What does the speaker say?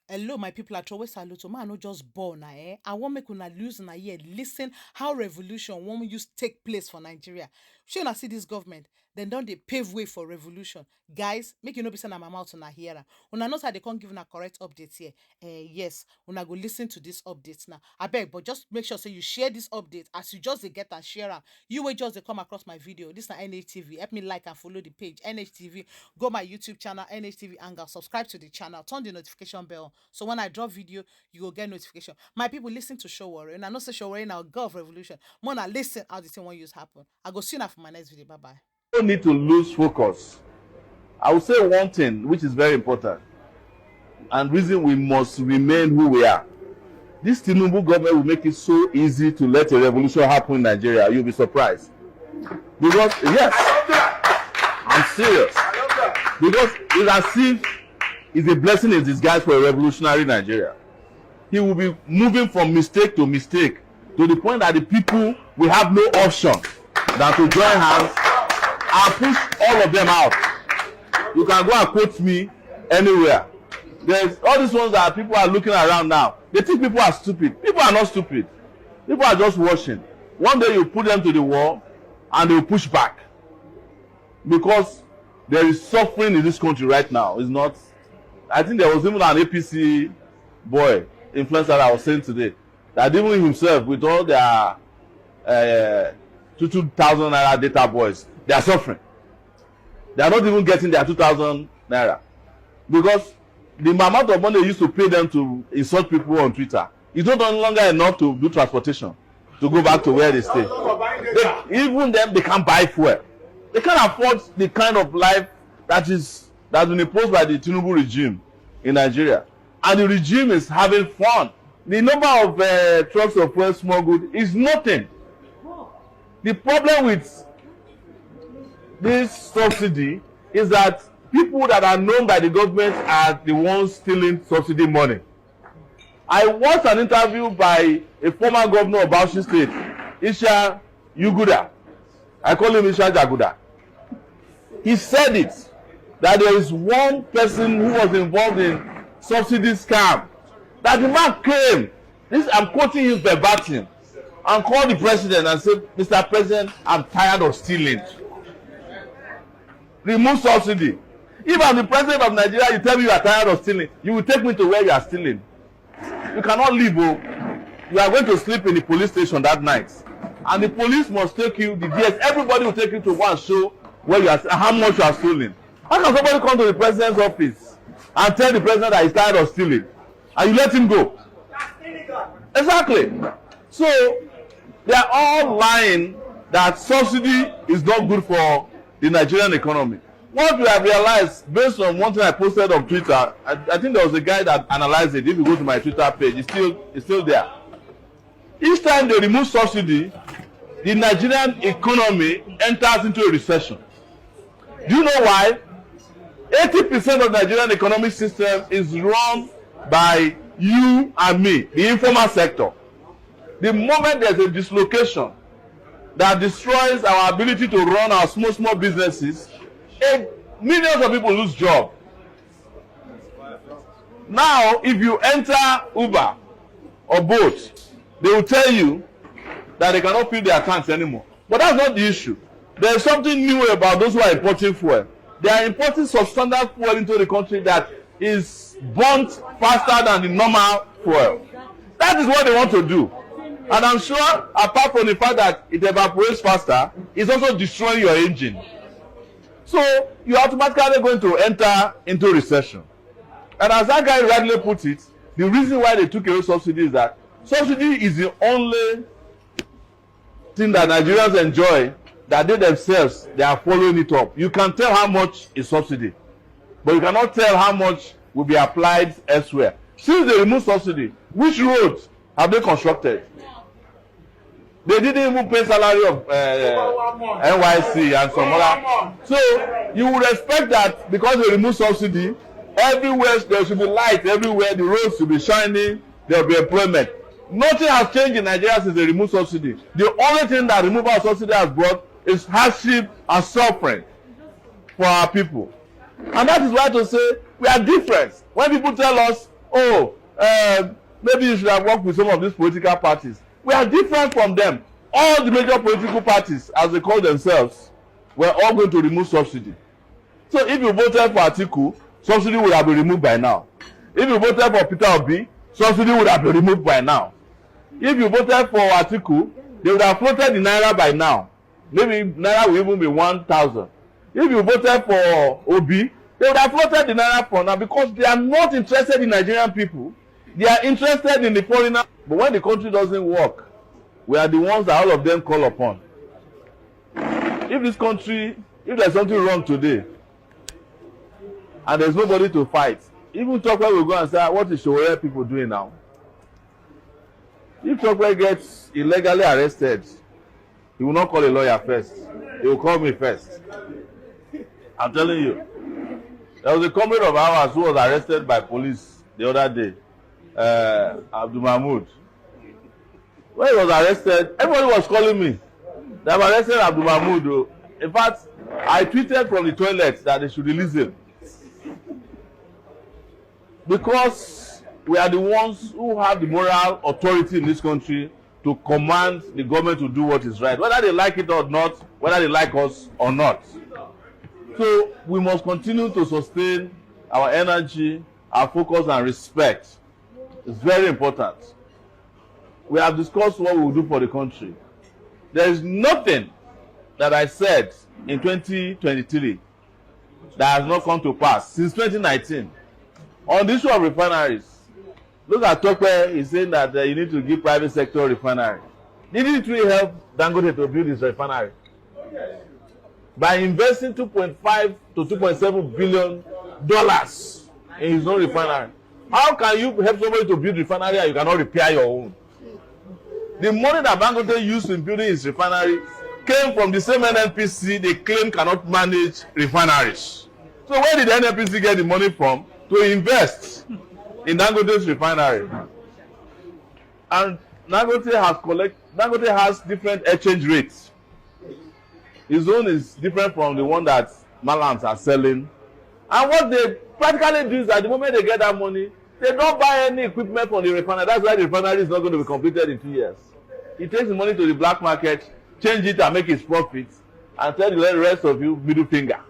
Hello, my people at always salute. Man, I no just born eh. I want make una lose na ear. Listen how revolution won't use take place for Nigeria. Shey una see this government, then don't they pave way for revolution. Guys, make you no be saying my mouth una hear am. Una know how they can't give una correct updates here. Yes, una go listen to this update now. I beg, but just make sure say you share this update as you just dey get and share am. You will just dey come across my video. This na NHTV. Help me like and follow the page NHTV. Go my YouTube channel NHTV Angle. Subscribe to the channel. Turn the notification bell. So when I drop video, you will get notification. My people listen to Sowore. And I know say Sowore now girl of revolution. Mona listen how the thing won't use happen. I go see you now for my next video. Bye bye. Don't need to lose focus. I will say one thing which is very important and reason we must remain who we are. This Tinubu government will make it so easy to let a revolution happen in Nigeria. You'll be surprised. Because, yes, I'm serious. Because it's as if it's a blessing in disguise for a revolutionary Nigeria. He will be moving from mistake to mistake to the point that the people will have no option than to join hands and push all of them out. You can go and quote me anywhere. There's all these ones that people are looking around now. They think people are stupid. People are not stupid. People are just watching. One day you put them to the wall and they will push back. Because there is suffering in this country right now. It's not. I think there was even an APC boy, influencer, that I was saying today, that even himself, with all their 2,000 naira data boys, they are suffering. They are not even getting their 2,000 naira. Because the amount of money they used to pay them to insult people on Twitter is not any longer enough to do transportation, to go back to where they stay. Even them, they can't buy fuel. They can't afford the kind of life that's been imposed by the Tinubu regime in Nigeria. And the regime is having fun. The number of trucks of fuel smuggled is nothing. The problem with this subsidy is that people that are known by the government are the ones stealing subsidy money. I watched an interview by a former governor of Bauchi State, Isha Yuguda. I call him Isha Jaguda. He said it, that there is one person who was involved in subsidy scam. That the man came, I'm quoting him verbatim, and called the president and said, Mr. President, I'm tired of stealing. Remove subsidy. If I'm the president of Nigeria, you tell me you are tired of stealing, you will take me to where you are stealing. You cannot leave. Oh. You are going to sleep in the police station that night. And the police must take you, the DS, everybody will take you to one show where you are, how much you are stealing. How can somebody come to the president's office and tell the president that he's tired of stealing, and you let him go? Exactly. So they are all lying that subsidy is not good for the Nigerian economy. What we have realized, based on one thing I posted on Twitter, I think there was a guy that analyzed it. If you go to my Twitter page, it's still there. Each time they remove subsidy, the Nigerian economy enters into a recession. Do you know why? 80% of the Nigerian economic system is run by you and me, the informal sector. The moment there's a dislocation that destroys our ability to run our small businesses, millions of people lose jobs. Now, if you enter Uber or Bolt, they will tell you that they cannot fill their tanks anymore. But that's not the issue. There is something new about those who are importing fuel. They are importing substandard fuel into the country that is burnt faster than the normal fuel. That is what they want to do. And I'm sure, apart from the fact that it evaporates faster, it's also destroying your engine. So you're automatically going to enter into recession. And as that guy rightly put it, the reason why they took away subsidy is that subsidy is the only thing that Nigerians enjoy that they themselves, they are following it up. You can tell how much is subsidy, but you cannot tell how much will be applied elsewhere. Since they removed subsidy, which roads have they constructed? They didn't even pay salary of NYC and some other. So you would expect that because they remove subsidy, everywhere there should be light, everywhere the roads should be shining, there will be employment. Nothing has changed in Nigeria since they removed subsidy. The only thing that removal of subsidy has brought is hardship and suffering for our people. And that is why to say we are different. When people tell us, oh, maybe you should have worked with some of these political parties. We are different from them. All the major political parties, as they call themselves, were all going to remove subsidy. So if you voted for Atiku, subsidy would have been removed by now. If you voted for Peter Obi, subsidy would have been removed by now. If you voted for Atiku, they would have floated the naira by now. Maybe naira will even be 1,000. If you voted for Obi, they would have floated the naira for now, because they are not interested in Nigerian people. They are interested in the foreigner. But when the country doesn't work, we are the ones that all of them call upon. If this country, if there's something wrong today, and there's nobody to fight, even Tokwe will go and say, what is Sowore people doing now? If Tokwe gets illegally arrested, he will not call a lawyer first. He will call me first. I'm telling you. There was a comrade of ours who was arrested by police the other day, Abdul Mahmoud. When he was arrested, everybody was calling me. They have arrested Abdul Mahmoud. In fact, I tweeted from the toilet that they should release him. Because we are the ones who have the moral authority in this country to command the government to do what is right, whether they like it or not, whether they like us or not. So we must continue to sustain our energy, our focus and respect. It's very important. We have discussed what we will do for the country. There is nothing that I said in 2023 that has not come to pass since 2019. On the issue of refineries, look at Tokwe is saying that you need to give private sector refinery. Didn't it really help Dangote to build his refinery? By investing $2.5 to $2.7 billion in his own refinery. How can you help somebody to build refinery and you cannot repair your own? The money that Dangote used in building his refinery came from the same NNPC they claim cannot manage refineries. So where did the NNPC get the money from to invest in Dangote's refinery? And Dangote has different exchange rates. His own is different from the one that Malams are selling. And what they practically do is that the moment they get that money, they don't buy any equipment from the refinery. That's why the refinery is not going to be completed in 2 years. He takes the money to the black market, change it and make his profits, and tell the rest of you middle finger.